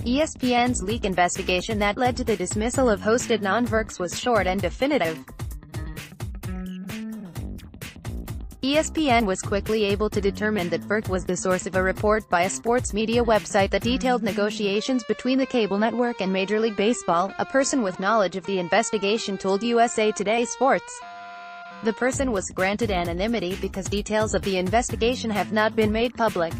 ESPN's leak investigation that led to the dismissal of host Adnan Virk was short and definitive. ESPN was quickly able to determine that Virk was the source of a report by a sports media website that detailed negotiations between the cable network and Major League Baseball. A person with knowledge of the investigation told USA Today Sports. The person was granted anonymity because details of the investigation have not been made public.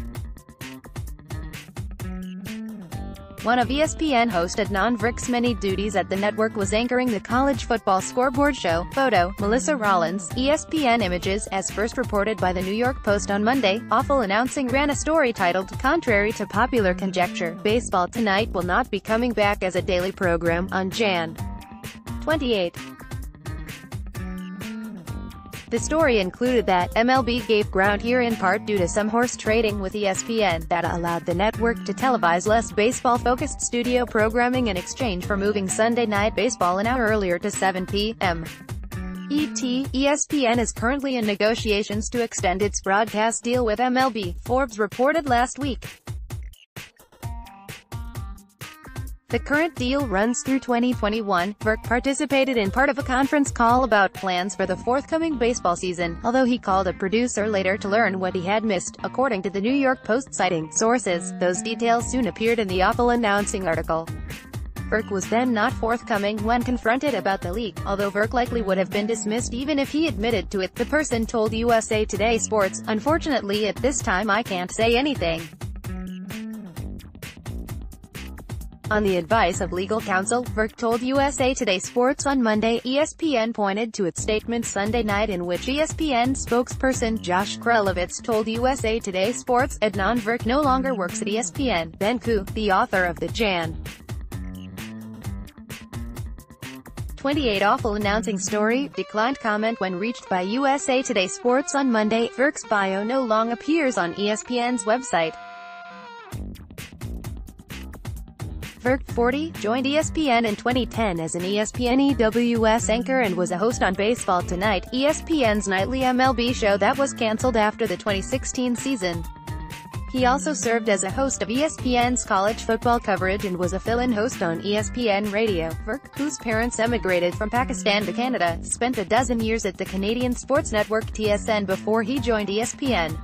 One of ESPN host Adnan Virk's many duties at the network was anchoring the college football scoreboard show. Photo, Melissa Rollins, ESPN Images. As first reported by the New York Post on Monday, Awful Announcing ran a story titled, "Contrary to popular conjecture, Baseball Tonight will not be coming back as a daily program," on Jan. 28. The story included that MLB gave ground here in part due to some horse trading with ESPN that allowed the network to televise less baseball-focused studio programming in exchange for moving Sunday Night Baseball an hour earlier to 7 p.m. ESPN is currently in negotiations to extend its broadcast deal with MLB, Forbes reported last week. The current deal runs through 2021. Virk participated in part of a conference call about plans for the forthcoming baseball season, although he called a producer later to learn what he had missed, according to the New York Post citing sources. Those details soon appeared in the Awful Announcing article. Virk was then not forthcoming when confronted about the leak, although Virk likely would have been dismissed even if he admitted to it, the person told USA Today Sports. "Unfortunately at this time I can't say anything." On the advice of legal counsel, Virk told USA Today Sports on Monday. ESPN pointed to its statement Sunday night in which ESPN spokesperson Josh Krelevitz told USA Today Sports, Adnan Virk no longer works at ESPN. Ben Ku, the author of the Jan. 28 Awful Announcing story, declined comment when reached by USA Today Sports on Monday. Virk's bio no longer appears on ESPN's website. Virk, 40, joined ESPN in 2010 as an ESPN EWS anchor and was a host on Baseball Tonight, ESPN's nightly MLB show that was canceled after the 2016 season. He also served as a host of ESPN's college football coverage and was a fill-in host on ESPN Radio. Virk, whose parents emigrated from Pakistan to Canada, spent a dozen years at the Canadian sports network TSN before he joined ESPN.